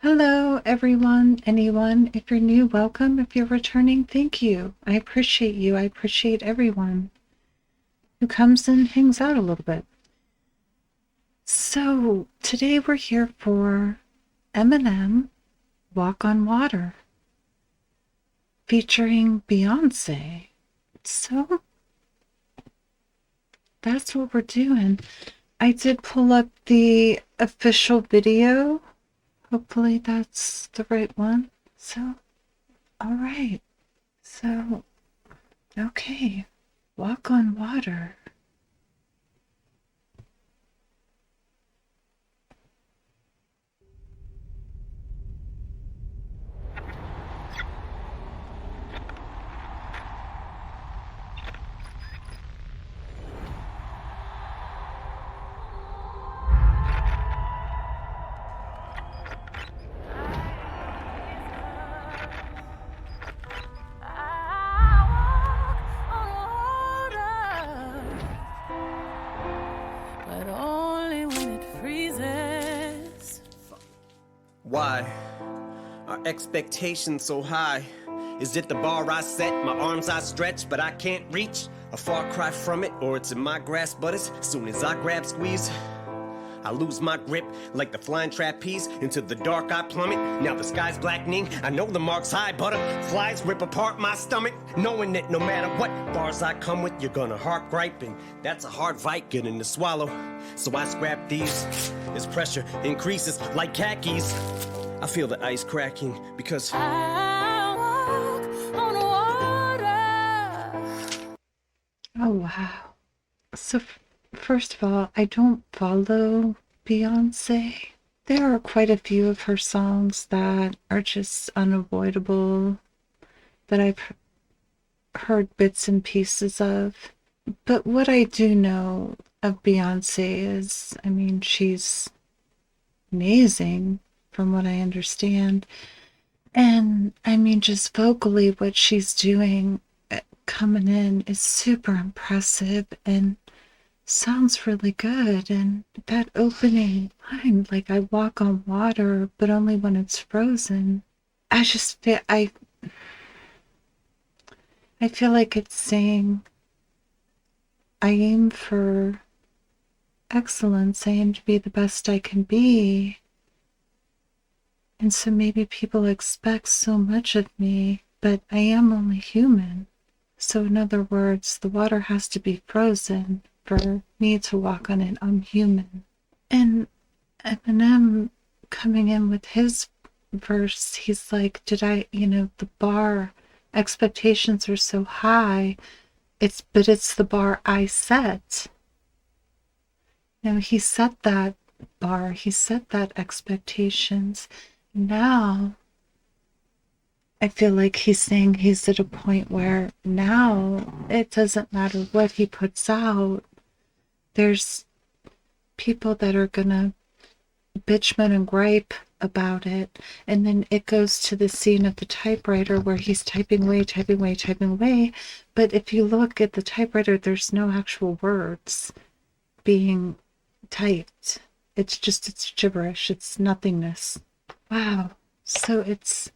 Hello, everyone, anyone. If you're new, welcome. If you're returning, thank you. I appreciate you. I appreciate everyone who comes and hangs out a little bit. So, today we're here for Eminem Walk on Water featuring Beyonce. So, that's what we're doing. I did pull up the official video. Hopefully, that's the right one. So, all right. So, okay. Walk on water. Why are expectations so high? Is it the bar I set, my arms I stretch, but I can't reach? A far cry from it, or it's in my grasp, but as soon as I grab, squeeze, I lose my grip like the flying trapeze. Into the dark I plummet, now the sky's blackening. I know the mark's high, butterflies rip apart my stomach, knowing that no matter what bars I come with, you're gonna heart griping. That's a hard fight getting to swallow, so I scrap these. As pressure increases like khakis, I feel the ice cracking because I walk on water. Oh, wow. So, first of all, I don't follow Beyonce. There are quite a few of her songs that are just unavoidable that I've heard bits and pieces of. But what I do know of Beyonce is, I mean, she's amazing from what I understand. And I mean, just vocally, what she's doing coming in is super impressive and sounds really good. And that opening line, like I walk on water, but only when it's frozen. I feel like it's saying I aim for excellence. I aim to be the best I can be. And so maybe people expect so much of me, but I am only human. So in other words, the water has to be frozen for me to walk on it. I'm human. And Eminem coming in with his verse, he's like, the bar expectations are so high, but it's the bar I set. He set that bar, he set that expectations. Now I feel like he's saying he's at a point where now it doesn't matter what he puts out. There's people that are gonna bitchman and gripe about it, and then it goes to the scene of the typewriter where he's typing away, typing away, typing away. But if you look at the typewriter, there's no actual words being typed. It's gibberish. It's nothingness. Wow. So if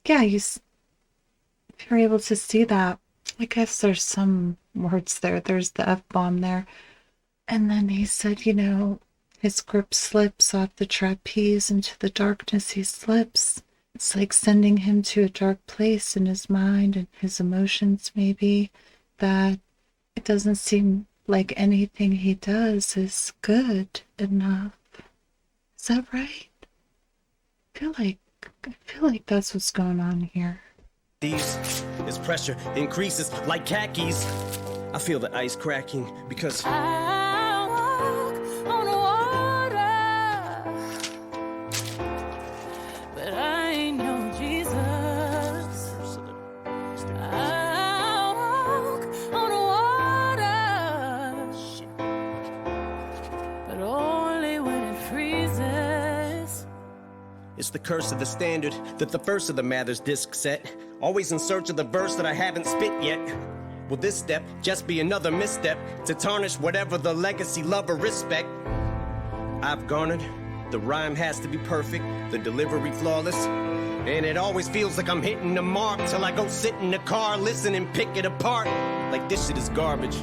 you're able to see that, I guess there's some words there. There's the F-bomb there. And then he said, his grip slips off the trapeze into the darkness he slips. It's like sending him to a dark place in his mind and his emotions, maybe, that it doesn't seem like anything he does is good enough. Is that right? I feel like that's what's going on here. As pressure increases like khakis, I feel the ice cracking because I walk on water, but I ain't no Jesus. I walk on water, but only when it freezes. It's the curse of the standard that the first of the Mathers disc set. Always in search of the verse that I haven't spit yet. Will this step just be another misstep to tarnish whatever the legacy, love, or respect I've garnered? The rhyme has to be perfect, the delivery flawless. And it always feels like I'm hitting the mark till I go sit in the car, listen and pick it apart. Like this shit is garbage.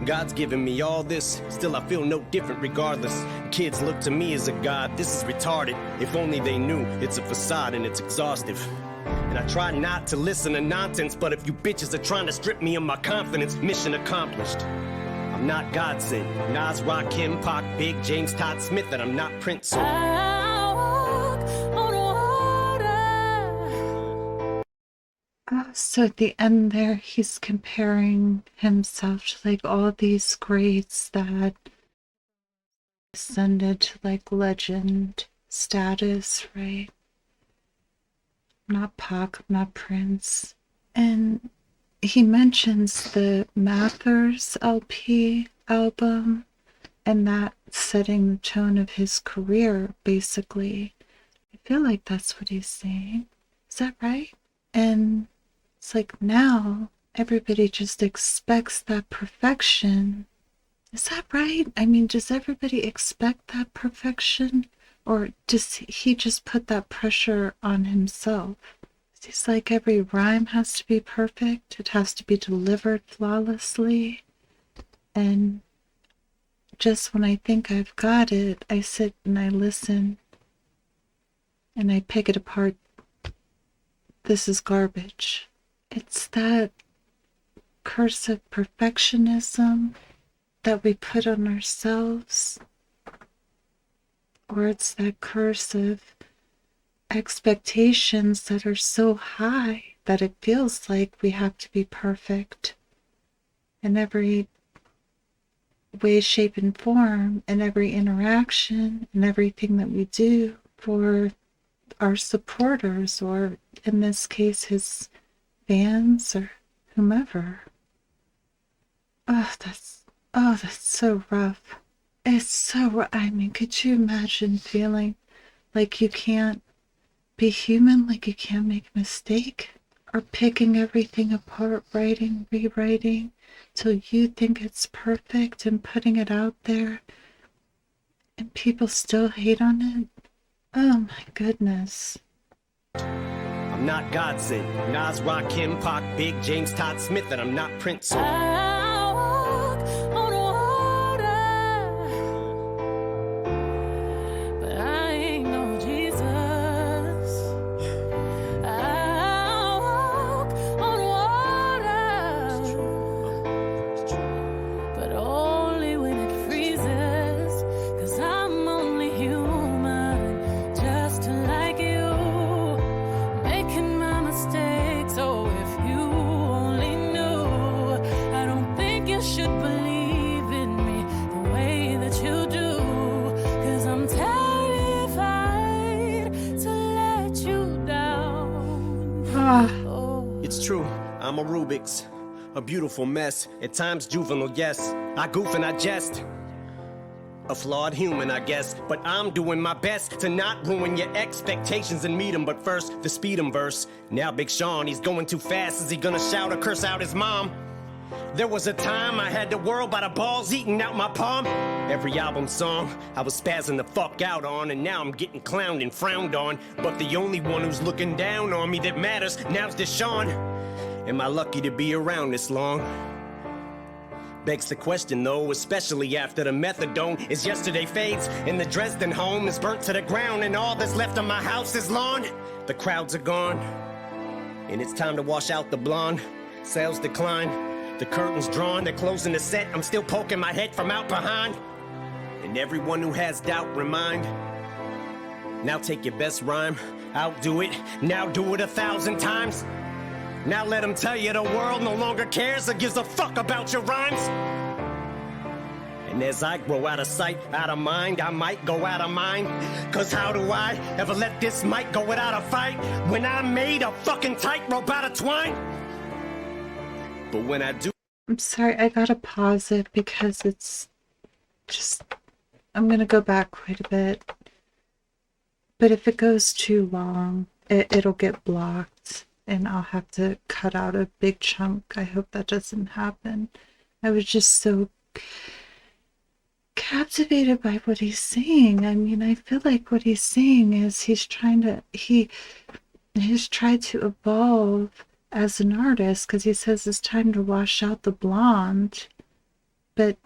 God's given me all this, still I feel no different regardless. Kids look to me as a god, this is retarded. If only they knew, it's a facade and it's exhaustive. And I try not to listen to nonsense, but if you bitches are trying to strip me of my confidence, mission accomplished. I'm not God sent, Nas, Rakim, Pac, Big, James, Todd Smith, and I'm not Prince. So I walk on water. So at the end there, he's comparing himself to like all these greats that ascended to like legend status, right? Not Pac, not Prince. And he mentions the Mathers LP album and that setting the tone of his career, basically. I feel like that's what he's saying. Is that right? And it's like now everybody just expects that perfection. Is that right? I mean, does everybody expect that perfection? Or does he just put that pressure on himself? It's like every rhyme has to be perfect. It has to be delivered flawlessly. And just when I think I've got it, I sit and I listen and I pick it apart. This is garbage. It's that curse of perfectionism that we put on ourselves, or it's that curse of expectations that are so high that it feels like we have to be perfect in every way, shape, and form, in every interaction, in everything that we do for our supporters, or in this case, his fans or whomever. That's so rough. It's so, I mean, could you imagine feeling like you can't be human, like you can't make a mistake? Or picking everything apart, writing, rewriting, till you think it's perfect and putting it out there, and people still hate on it? Oh my goodness. I'm not God sent, Nas, Rakim, Pac, Big, James, Todd Smith, and I'm not Prince. So I walk on water, but I ain't no Jesus. I walk on water, but only when it freezes, 'cause I'm only human, just like you, making my mistakes. Oh, if you only knew, I don't think you should believe in me the way that you do, 'cause I'm terrified to let you down. Oh. it's true, I'm a Rubik's, a beautiful mess, at times juvenile, yes. I goof and I jest. A flawed human, I guess, but I'm doing my best to not ruin your expectations and meet 'em. But first, the speed 'em verse. Now Big Sean, he's going too fast. Is he gonna shout or curse out his mom? There was a time I had the world by the balls eating out my palm. Every album song I was spazzing the fuck out on, and now I'm getting clowned and frowned on. But the only one who's looking down on me that matters now's Deshaun. Am I lucky to be around this long? Begs the question though, especially after the methadone is yesterday fades and the Dresden home is burnt to the ground and all that's left of my house is lawn. The crowds are gone and it's time to wash out the blonde. Sales decline, the curtains drawn, they're closing the set. I'm still poking my head from out behind. And everyone who has doubt, remind. Now take your best rhyme, outdo it, now do it 1,000 times. Now let them tell you the world no longer cares or gives a fuck about your rhymes. And as I grow out of sight, out of mind, I might go out of mind. 'Cause how do I ever let this mic go without a fight when I made a fucking tightrope out of twine? But when I do, I'm sorry, I gotta pause it because it's just, I'm gonna go back quite a bit. But if it goes too long, it'll get blocked and I'll have to cut out a big chunk. I hope that doesn't happen. I was just so captivated by what he's saying. I mean, I feel like what he's saying is he's tried to evolve as an artist, because he says it's time to wash out the blonde. But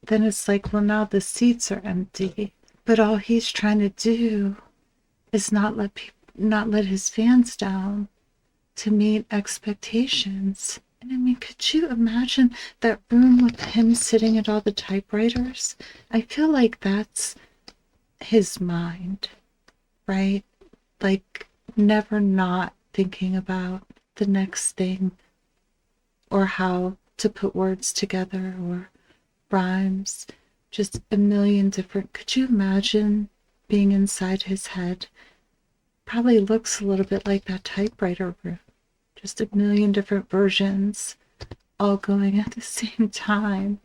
then it's like, well, now the seats are empty. But all he's trying to do is not let his fans down, to meet expectations. And I mean, could you imagine that room with him sitting at all the typewriters? I feel like that's his mind, right? Like, never not thinking about the next thing, or how to put words together, or rhymes, just a million different. Could you imagine being inside his head? Probably looks a little bit like that typewriter room. Just a million different versions all going at the same time.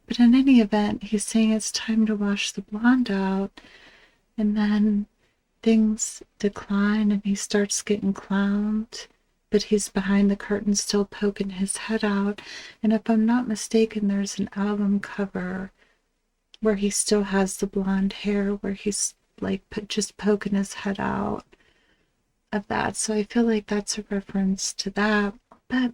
But in any event, he's saying it's time to wash the blonde out. And then things decline and he starts getting clowned. But he's behind the curtain still poking his head out. And if I'm not mistaken, there's an album cover where he still has the blonde hair, where he's like just poking his head out of that. So I feel like that's a reference to that. But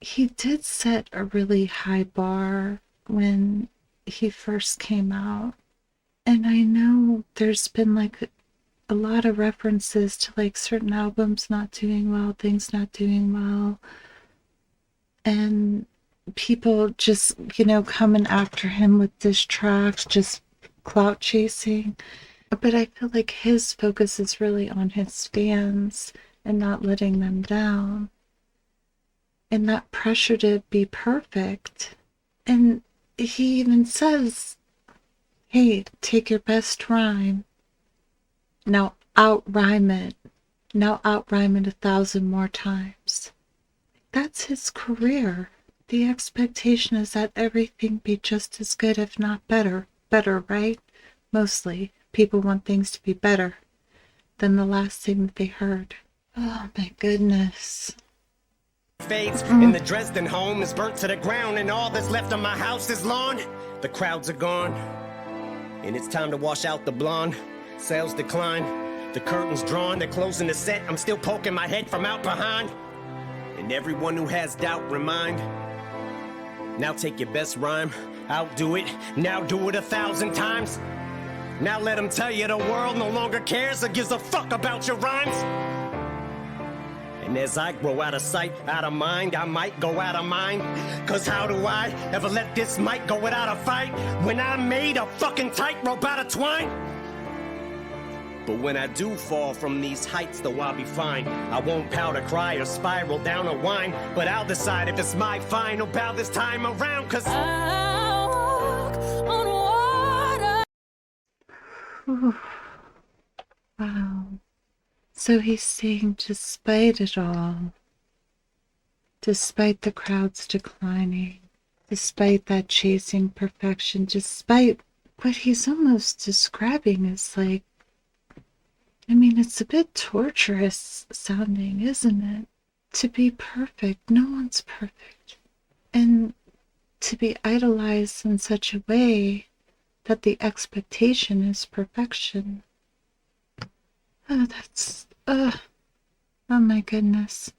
he did set a really high bar when he first came out. And I know there's been like a lot of references to like certain albums not doing well, things not doing well, and people just, coming after him with diss tracks, just clout chasing. But I feel like his focus is really on his fans and not letting them down. And that pressure to be perfect. And he even says, hey, take your best rhyme. Now out-rhyme it. Now out-rhyme it 1,000 more times. That's his career. The expectation is that everything be just as good, if not better. Better, right? Mostly. People want things to be better than the last thing that they heard. Oh my goodness. Fades and the Dresden home is burnt to the ground, and all that's left of my house is lawn. The crowds are gone, and it's time to wash out the blonde. Sales decline, the curtains drawn, they're closing the set. I'm still poking my head from out behind, and everyone who has doubt remind. Now take your best rhyme, outdo it, now do it 1,000 times. Now let them tell you the world no longer cares or gives a fuck about your rhymes. And as I grow out of sight, out of mind, I might go out of mind. Cause how do I ever let this mic go without a fight when I made a fucking tightrope out of twine? But when I do fall from these heights, though I'll be fine. I won't pout or cry or spiral down or whine, but I'll decide if it's my final bow this time around. Cause I walk on water. Ooh. Wow. So he's saying, despite it all, despite the crowds declining, despite that chasing perfection, despite what he's almost describing as like, I mean, it's a bit torturous sounding, isn't it? To be perfect. No one's perfect. And to be idolized in such a way that the expectation is perfection. Oh, oh my goodness.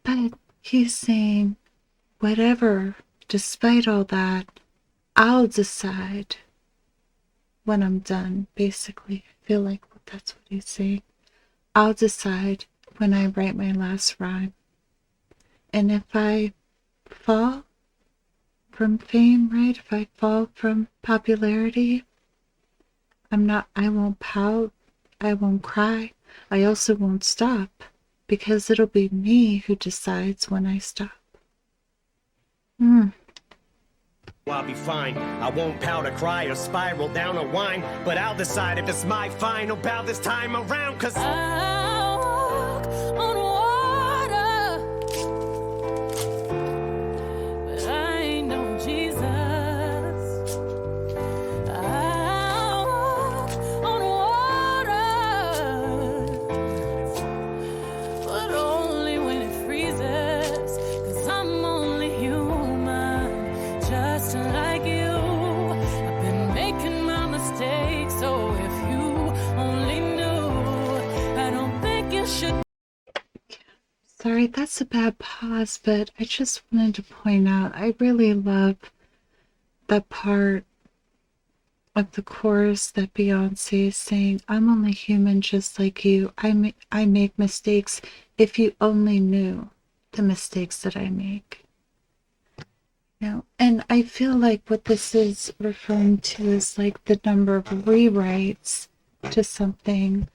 But he's saying, whatever, despite all that, I'll decide when I'm done, basically. I feel like that's what he's saying. I'll decide when I write my last rhyme. And if I fall from fame, right? If I fall from popularity, I won't pout, I won't cry. I also won't stop, because it'll be me who decides when I stop. I'll be fine. I won't pout or cry or spiral down or whine, but I'll decide if it's my final bow this time around. Cause I walk on water, but I ain't no Jesus. I walk on water, but only when it freezes. Cause I'm only human, just like you. right, that's a bad pause, but I just wanted to point out I really love that part of the chorus that Beyonce is saying, I'm only human just like you. I make mistakes. If you only knew the mistakes that I make. You know, and I feel like what this is referring to is like the number of rewrites to something,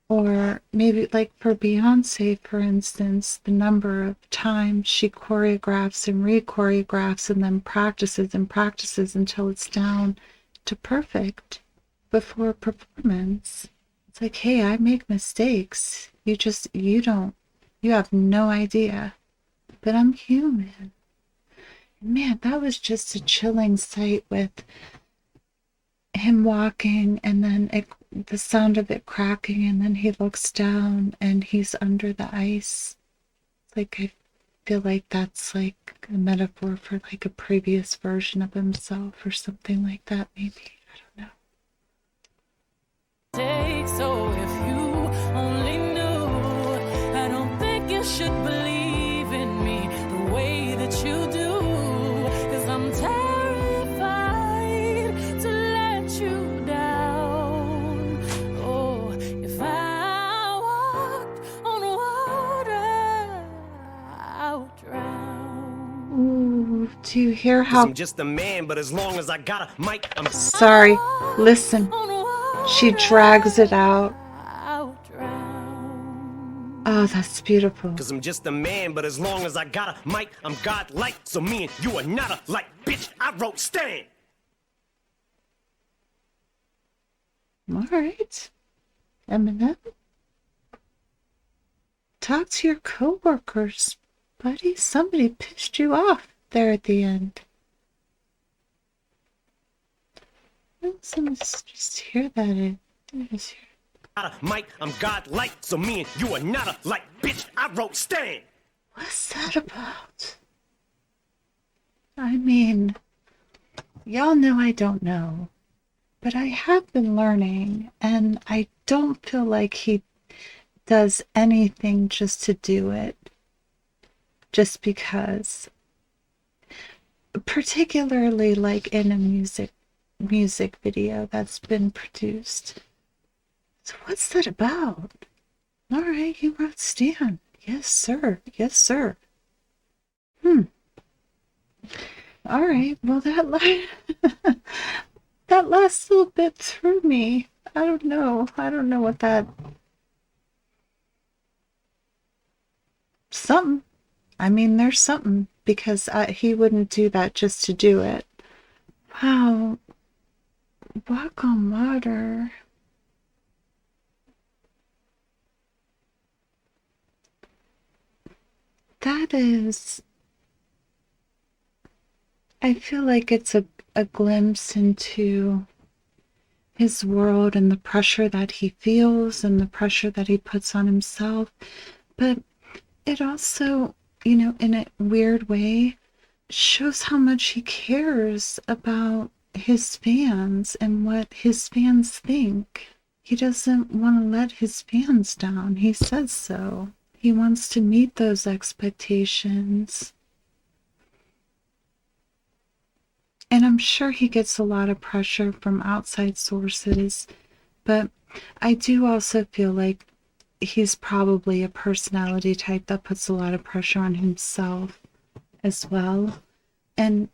or maybe like for Beyonce, for instance, the number of times she choreographs and re-choreographs and then practices and practices until it's down to perfect before performance. It's like, hey, I make mistakes. You have no idea, but I'm human. Man, that was just a chilling sight with him walking and then the sound of it cracking, and then he looks down and he's under the ice. Like, I feel like that's like a metaphor for like a previous version of himself or something like that, maybe. I don't know. So if you only knew, I don't think you should believe in me the way that you do, 'cause I'm terrified to let you down. Oh, if I walked on water, I would drown. Ooh, do you hear 'Cause how... I'm just a man, but as long as I got a mic, I'm Sorry, listen. She drags it out. Oh, that's beautiful. 'Cause I'm just a man, but as long as I got a mic, I'm godlike. So me and you are not alike, bitch. I wrote Stan. All right. Eminem. Talk to your coworkers, buddy. Somebody pissed you off there at the end. Let's just hear that. Just hear. Got a mic, I'm godlike. So me and you are not alike, bitch. I wrote Stan. What's that about? I mean, y'all know I don't know, but I have been learning, and I don't feel like he does anything just to do it, just because. Particularly like in a music video that's been produced. So what's that about? All right, you wrote Stan. Yes, sir. Yes, sir. All right. Well, that last little bit threw me. I don't know. I don't know what that... Something. I mean, there's something, because he wouldn't do that just to do it. Wow. Walk on water. That is... I feel like it's a glimpse into his world and the pressure that he feels and the pressure that he puts on himself. But it also, you know, in a weird way, shows how much he cares about his fans and what his fans think. He doesn't want to let his fans down. He says so. He wants to meet those expectations. And I'm sure he gets a lot of pressure from outside sources, but I do also feel like he's probably a personality type that puts a lot of pressure on himself as well. And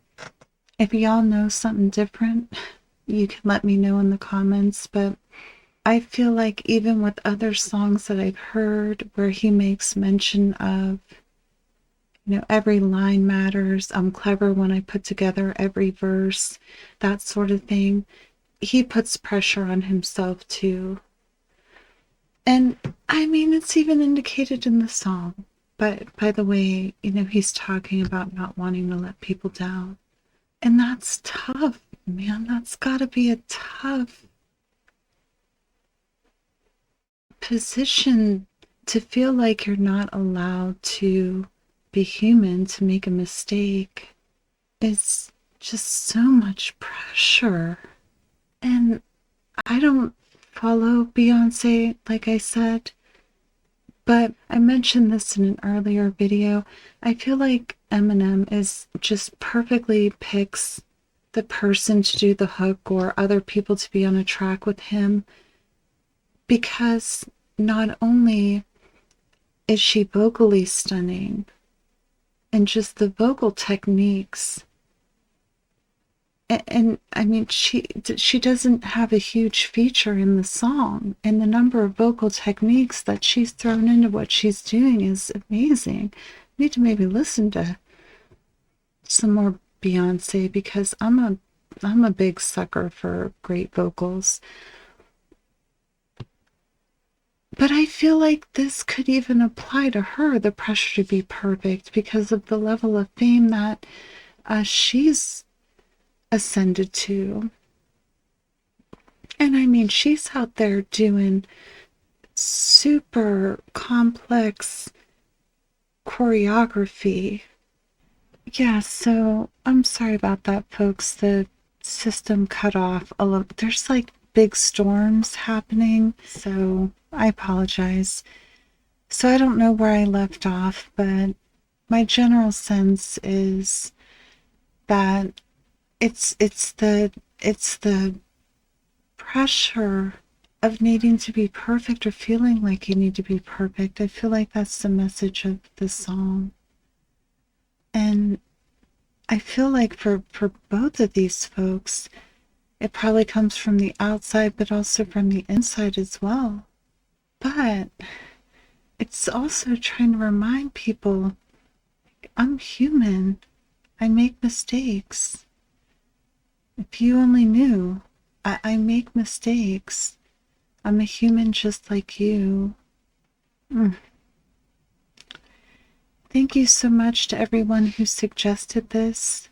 if y'all know something different, you can let me know in the comments. But I feel like even with other songs that I've heard where he makes mention of, you know, every line matters, I'm clever when I put together every verse, that sort of thing, he puts pressure on himself too. And I mean, it's even indicated in the song. But by the way, you know, he's talking about not wanting to let people down. And that's tough, man. That's gotta be a tough position, to feel like you're not allowed to be human, to make a mistake. It's just so much pressure. And I don't follow Beyonce, like I said, But I mentioned this in an earlier video. I feel like Eminem is just perfectly picks the person to do the hook or other people to be on a track with him, because not only is she vocally stunning and just the vocal techniques, and I mean she doesn't have a huge feature in the song, and the number of vocal techniques that she's thrown into what she's doing is amazing. I need to maybe listen to some more Beyonce, because I'm a big sucker for great vocals. But I feel like this could even apply to her, the pressure to be perfect, because of the level of fame that she's ascended to. And I mean, she's out there doing super complex choreography. Yeah, so I'm sorry about that, folks. The system cut off a little. There's like big storms happening, so I apologize. So I don't know where I left off, but my general sense is that it's the pressure of needing to be perfect or feeling like you need to be perfect. I feel like that's the message of the song. And I feel like for both of these folks, it probably comes from the outside, but also from the inside as well. But it's also trying to remind people, I'm human. I make mistakes. If you only knew, I make mistakes. I'm a human just like you. Thank you so much to everyone who suggested this.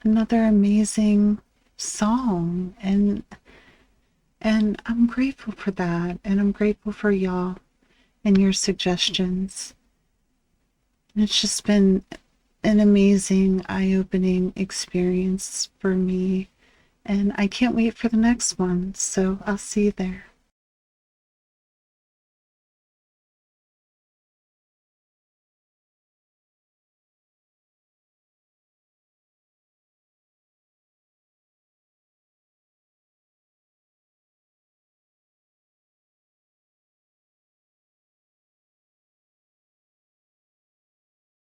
Another amazing song, and I'm grateful for that, and I'm grateful for y'all and your suggestions. And it's just been an amazing, eye-opening experience for me, and I can't wait for the next one, so I'll see you there.